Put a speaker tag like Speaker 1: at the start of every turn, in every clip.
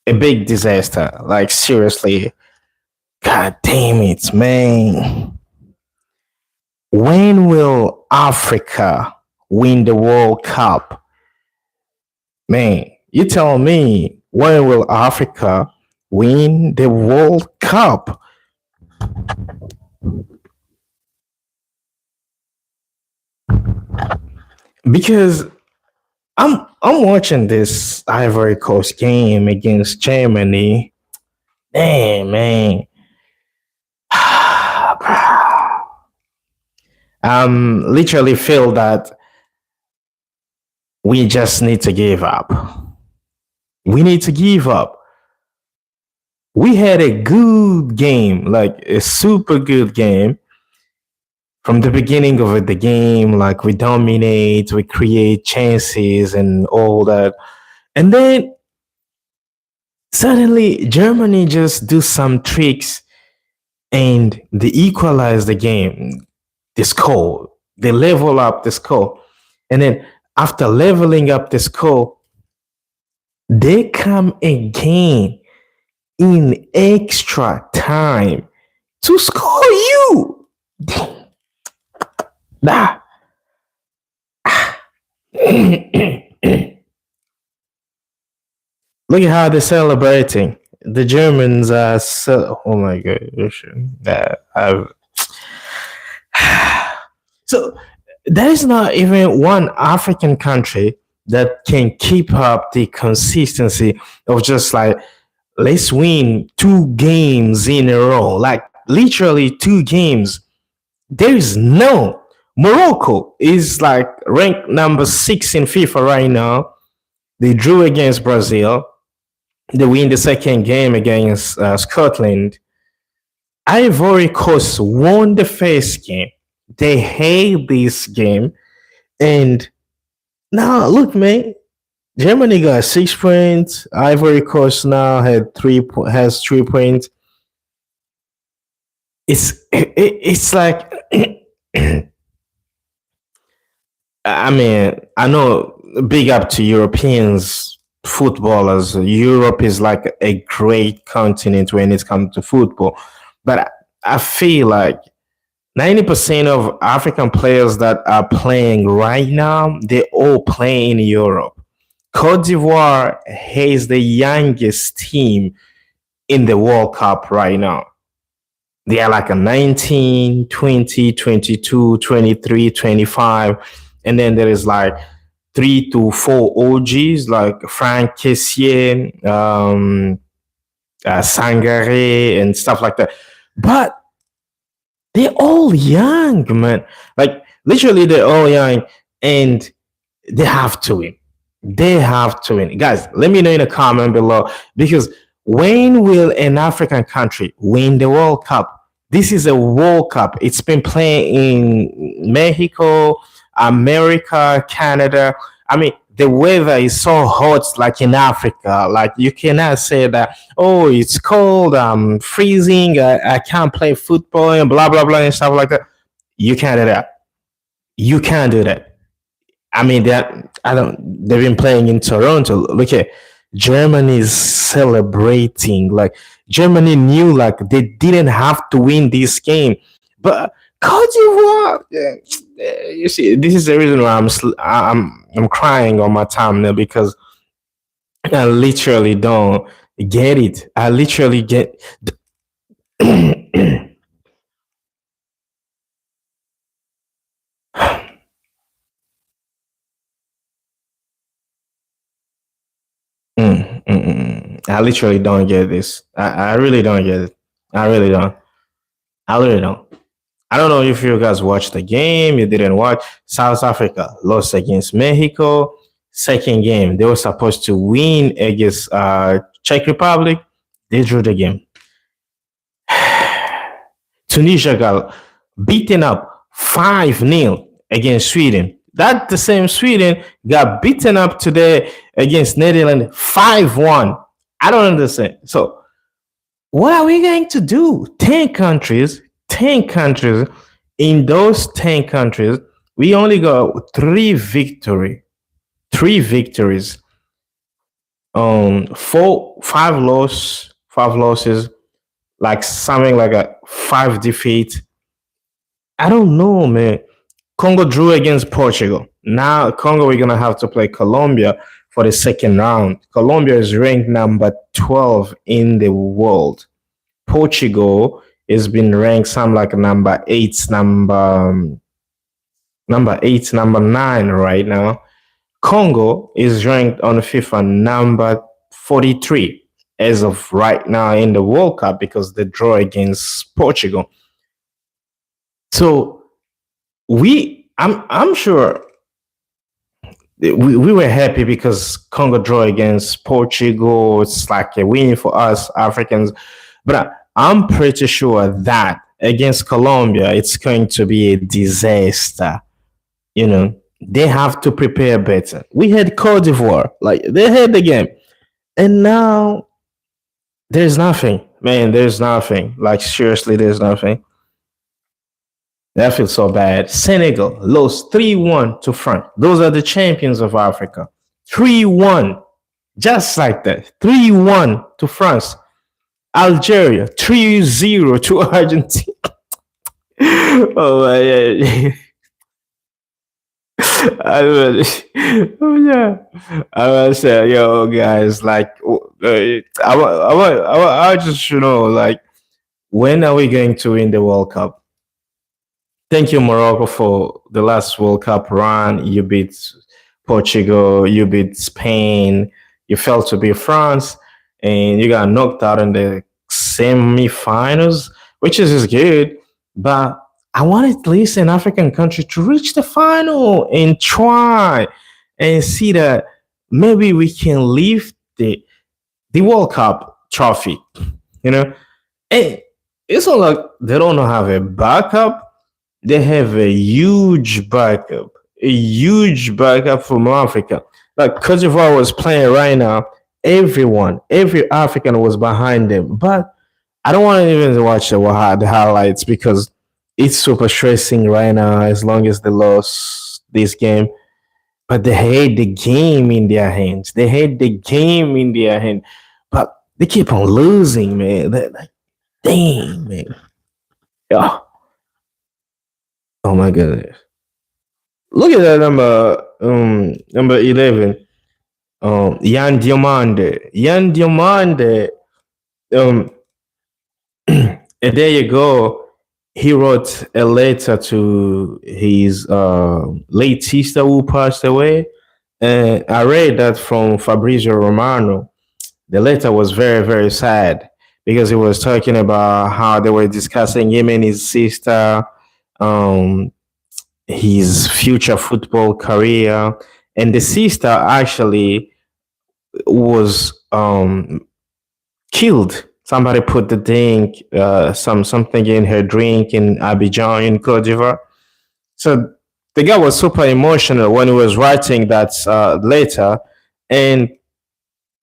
Speaker 1: a big disaster. Like seriously, God damn it, man. When will Africa win the World Cup? Man, you tell me, when will Africa win the World Cup? Because I'm watching this Ivory Coast game against Germany. Damn, man. Literally feel that we just need to give up. We need to give up. We had a good game, like a super good game from the beginning of the game. Like we dominate, we create chances and all that. And then suddenly Germany just do some tricks and they equalize the game, the score. They level up the score. And then after leveling up the score, they come again in extra time to score you. Nah. Look at how they're celebrating. The Germans are so. Oh my gosh. So there is not even one African country that can keep up the consistency of just like, let's win 2 games in a row, like literally 2 games. There is no. Morocco is like ranked number 6 in FIFA right now. They drew against Brazil. They win the second game against Scotland. Ivory Coast won the first game. They hate this game. And now, look, man, Germany got 6 points. Ivory Coast now has 3 points. It's like, I mean, I know, big up to Europeans, footballers. Europe is like a great continent when it comes to football. But I feel like 90% of African players that are playing right now, they all play in Europe. Cote d'Ivoire has the youngest team in the World Cup right now. They are like a 19, 20, 22, 23, 25. And then there is like 3 to 4 OGs like Frank Kessier, Sangare, and stuff like that. But they're all young, man. Like literally, they're all young, and they have to win. They have to win, guys. Let me know in the comment below, because when will an African country win the World Cup? This is a World Cup. It's been playing in Mexico, America, Canada. I mean, the weather is so hot, like in Africa. Like you cannot say that, oh, it's cold, I'm freezing, I can't play football and blah blah blah and stuff like that. You can't do that. You can't do that. I mean, that I don't. They've been playing in Toronto. Look at Germany is celebrating. Like Germany knew, like they didn't have to win this game, but Cote d'Ivoire. You see, this is the reason why I'm crying on my thumbnail, because I literally don't get it. I literally get. I literally don't get this. I really don't get it. I really don't. I really don't. I don't know if you guys watched the game. You didn't watch. South Africa lost against Mexico. Second game, they were supposed to win against Czech Republic. They drew the game. Tunisia got beaten up 5-0 against Sweden. That the same Sweden got beaten up today against Netherlands 5-1. I don't understand. So what are we going to do? 10 countries. In those 10 countries, we only got 3 victories. five losses, like something like a five defeat. I don't know, man. Congo drew against Portugal. Now Congo, we're gonna have to play Colombia for the second round. Colombia is ranked number 12 in the world. Portugal has been ranked some like number eight, number nine right now. Congo is ranked on FIFA number 43 as of right now in the World Cup because they draw against Portugal. So I'm sure we were happy because Congo draw against Portugal. It's like a win for us Africans. But I'm pretty sure that against Colombia, it's going to be a disaster. You know, they have to prepare better. We had Cote d'Ivoire, like they had the game. And now there's nothing, man. There's nothing. Like, seriously, there's nothing. That feels so bad. Senegal lost 3-1 to France. Those are the champions of Africa. 3-1. Just like that. 3-1 to France. Algeria 3-0 to Argentina. Oh my God. I was, oh yeah, I was say, yo, guys, like, I just, like, when are we going to win the World Cup? Thank you, Morocco, for the last World Cup run. You beat Portugal, you beat Spain, you fell to beat France, and you got knocked out in the semi-finals, which is good. But I want at least an African country to reach the final and try and see that maybe we can lift the World Cup trophy. You know, and it's not like they don't have a backup. They have a huge backup from Africa. Like Cote d'Ivoire was playing right now. Every African was behind them. But I don't want to even watch the highlights because it's super stressing right now as long as they lost this game. But they had the game in their hands. They had the game in their hand. But they keep on losing, man. Like, damn, man. Yeah. Oh my goodness. Look at that number 11. Yan Diomande. Yan Diomande. Um and there you go. He wrote a letter to his late sister who passed away. And I read that from Fabrizio Romano. The letter was very, very sad because he was talking about how they were discussing him and his sister, um, his future football career. And the sister actually was killed. Somebody put the drink, something in her drink in Abidjan in Cote d'Ivoire. So the guy was super emotional when he was writing that letter, and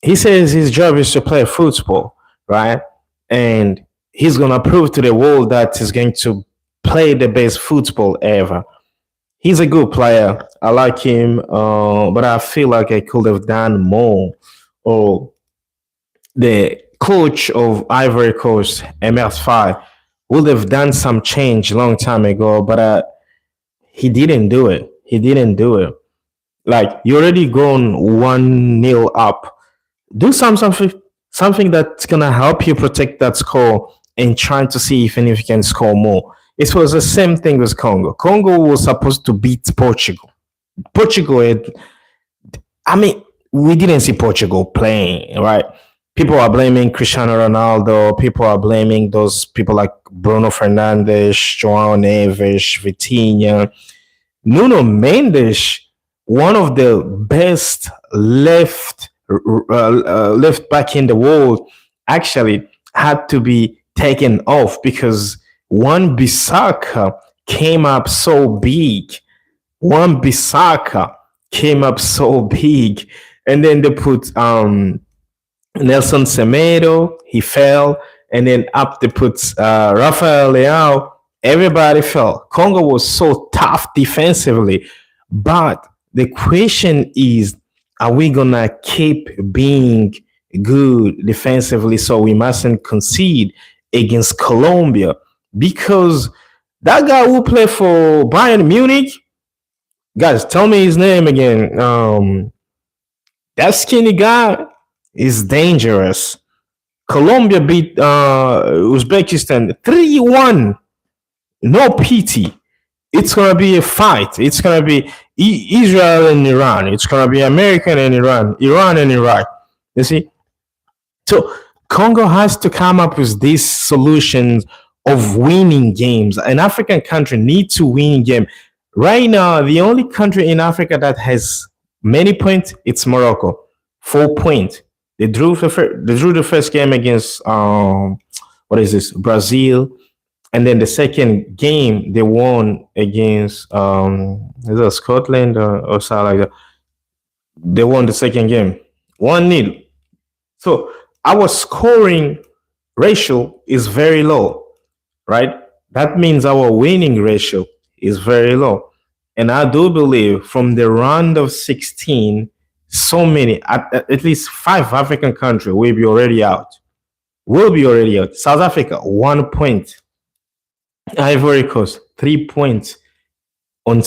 Speaker 1: he says his job is to play football, right? And he's gonna prove to the world that he's going to play the best football ever. He's a good player. I like him, but I feel like I could have done more. Or the coach of Ivory Coast, MS5, would have done some change a long time ago, but he didn't do it. He didn't do it. Like you already gone 1-0 up. Do something that's gonna help you protect that score and trying to see if you can score more. It was the same thing with Congo. Congo was supposed to beat Portugal. Portugal had, I mean, we didn't see Portugal playing, right? People are blaming Cristiano Ronaldo. People are blaming those people like Bruno Fernandes, João Neves, Vitinha. Nuno Mendes, one of the best left back in the world, actually had to be taken off because one Bissaka came up so big. One Bissaka came up so big, and then they put Nelson Semedo. He fell, and then up they put Rafael Leao. Everybody fell. Congo was so tough defensively, but the question is, are we gonna keep being good defensively so we mustn't concede against Colombia? Because that guy who played for Bayern Munich, guys, tell me his name again. That skinny guy is dangerous. Colombia beat Uzbekistan 3-1. No pity. It's gonna be a fight. It's gonna be Israel and Iran. It's gonna be America and Iran, Iran and Iraq. You see, so Congo has to come up with these solutions of winning games. An African country needs to win game. Right now, the only country in Africa that has many points, it's Morocco. 4 points. They drew the first game against what is this? Brazil. And then the second game they won against is it Scotland or something like that. They won the second game 1-0. So our scoring ratio is very low, right? That means our winning ratio is very low. And I do believe from the round of 16, so many, at least 5 African countries will be already out. Will be already out. South Africa, 1 point. Ivory Coast, 3 points on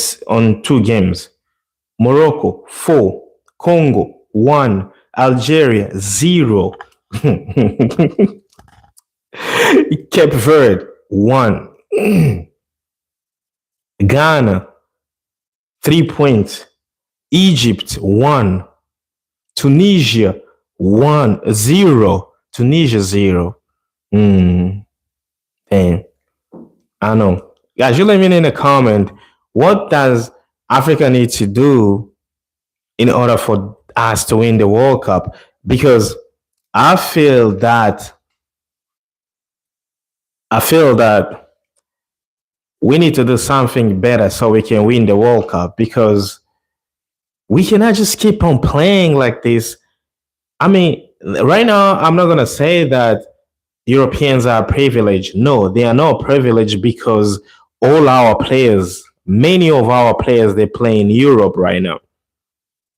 Speaker 1: 2 games. Morocco, 4. Congo, 1. Algeria, 0. Cape Verde, 1. Ghana, 3 points. Egypt, 1. Tunisia, 1. 0. Tunisia, 0. Damn. I know. Guys, you let me know in the comment, what does Africa need to do in order for us to win the World Cup? Because I feel that we need to do something better so we can win the World Cup, because we cannot just keep on playing like this. I mean, right now, I'm not going to say that Europeans are privileged. No, they are not privileged, because all our players, many of our players, they play in Europe right now.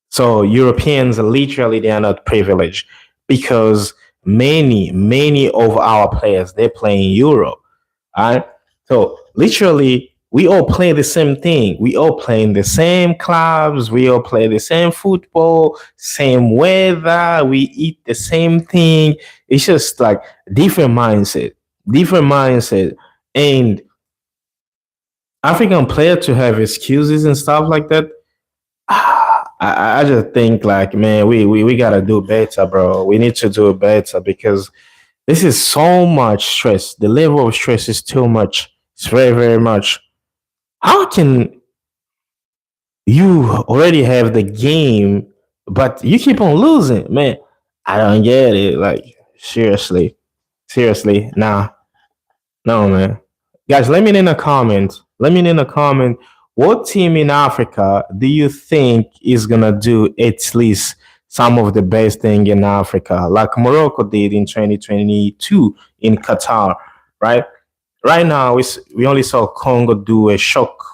Speaker 1: So Europeans, literally, they are not privileged, because many of our players, they play in Europe. All right. So literally, we all play the same thing. We all play in the same clubs. We all play the same football, same weather. We eat the same thing. It's just like different mindset. And African player to have excuses and stuff like that. I just think like, man, we gotta do better, bro. We need to do better, because this is so much stress. The level of stress is too much. It's very, very much. How can you already have the game, but you keep on losing, man? I don't get it. Like, seriously, nah, no, man. Guys, let me know in the comment. What team in Africa do you think is gonna do at least some of the best thing in Africa, like Morocco did in 2022 in Qatar, right? Right now, we only saw Congo do a shock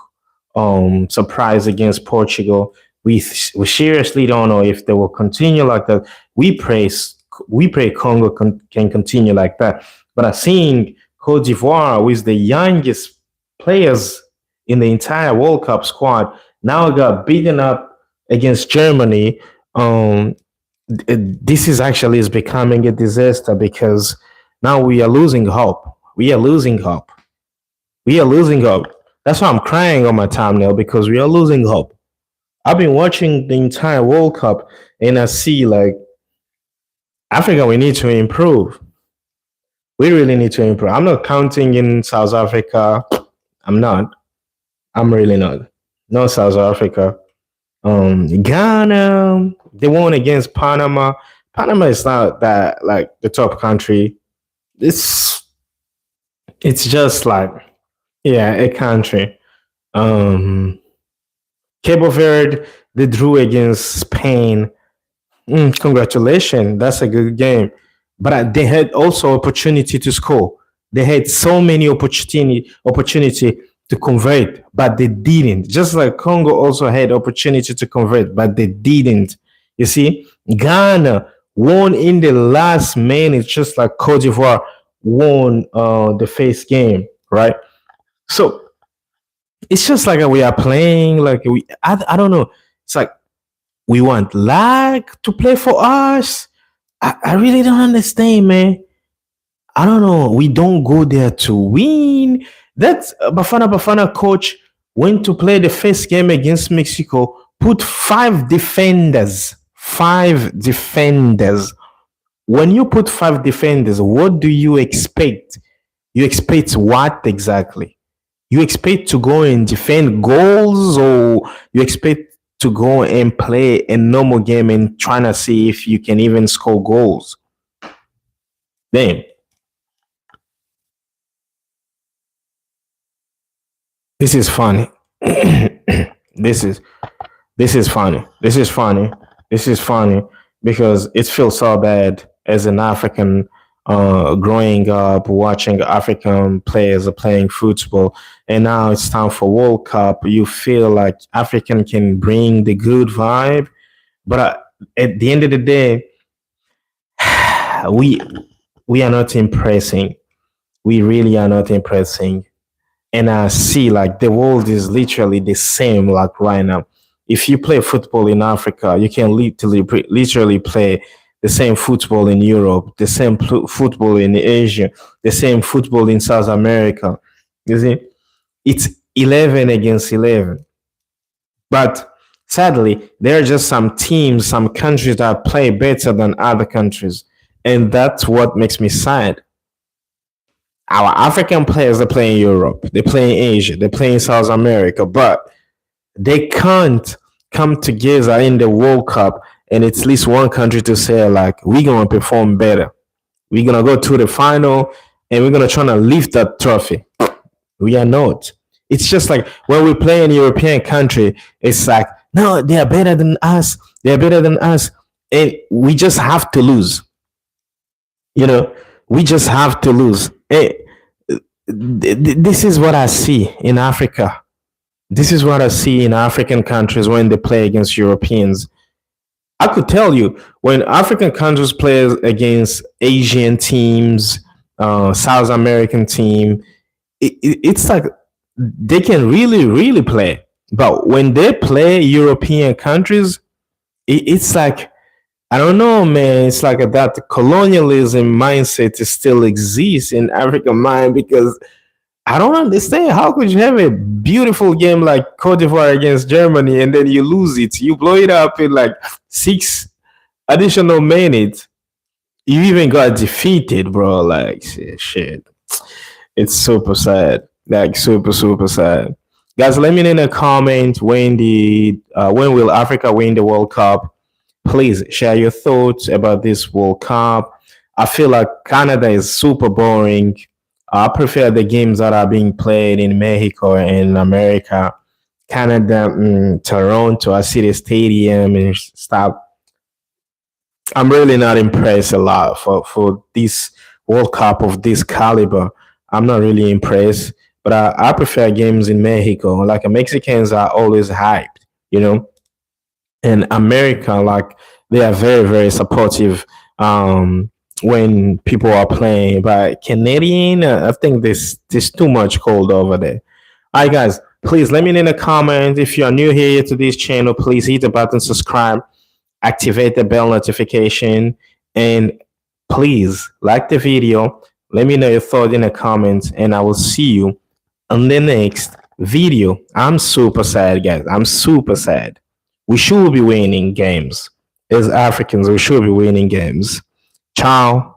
Speaker 1: surprise against Portugal. We seriously don't know if they will continue like that. We pray Congo can continue like that. But I've seen Cote d'Ivoire, with the youngest players in the entire World Cup squad, now got beaten up against Germany. This is becoming a disaster, because now we are losing hope. That's why I'm crying on my thumbnail, because we are losing hope. I've been watching the entire World Cup, and I see like Africa, we need to improve. We really need to improve. I'm not counting in South Africa. I'm really not. No South Africa. Ghana, they won against Panama. Panama is not that like the top country. It's just like, yeah, a country. Cabo Verde, they drew against Spain. Congratulations, that's a good game. But they had also opportunity to score. They had so many opportunity to convert, but they didn't. Just like Congo also had opportunity to convert, but they didn't. You see, Ghana won in the last minute, just like Cote d'Ivoire won the first game, right? So it's just like we are playing like I don't know. It's like we want luck to play for us. I really don't understand, man. I don't know. We don't go there to win. That's Bafana coach went to play the first game against Mexico, put five defenders. Five defenders. When you put five defenders, what do you expect? You expect what exactly? You expect to go and defend goals, or you expect to go and play a normal game and trying to see if you can even score goals? Then this is funny. this is this is funny. This is funny. This is funny because it feels so bad as an African growing up watching African players playing football, and now it's time for World Cup. You feel like African can bring the good vibe, but at the end of the day, we we are not impressing. We really are not impressing, and I see like the world is literally the same like right now. If you play football in Africa, you can literally play the same football in Europe, the same football in Asia, the same football in South America. You see, it's 11 against 11. But sadly, there are just some teams, some countries that play better than other countries. And that's what makes me sad. Our African players, they play in Europe, they play in Asia, they play in South America, but they can't come together in the World Cup and it's at least one country to say like we're gonna perform better. We're gonna go to the final and we're gonna try to lift that trophy. We are not. It's just like when we play in a European country, it's like no, they are better than us. They are better than us, and we just have to lose. You know, we just have to lose. This is what I see in Africa. This is what I see in African countries when they play against Europeans. I could tell you when African countries play against Asian teams, South American team, it's like they can really, really play. But when they play European countries, it's like I don't know, man. It's like that colonialism mindset still exists in African mind because I don't understand. How could you have a beautiful game like Cote d'Ivoire against Germany and then you lose it? You blow it up in like six additional minutes. You even got defeated, bro. Like shit. It's super sad. Like super sad. Guys, let me know in the comment when will Africa win the World Cup? Please share your thoughts about this World Cup. I feel like Canada is super boring. I prefer the games that are being played in Mexico and America, Canada, Toronto. I see the stadium and stuff. I'm really not impressed a lot for this World Cup of this caliber. I'm not really impressed, but I prefer games in Mexico. Like Mexicans are always hyped, you know, and America, like they are very, very supportive. When people are playing, but Canadian, I think there's too much cold over there. All right, guys, please let me know in the comment if you are new here to this channel. Please hit the button, subscribe, activate the bell notification, and please like the video. Let me know your thoughts in the comments, and I will see you on the next video. I'm super sad, guys. I'm super sad. We should be winning games as Africans. We should be winning games. Ciao.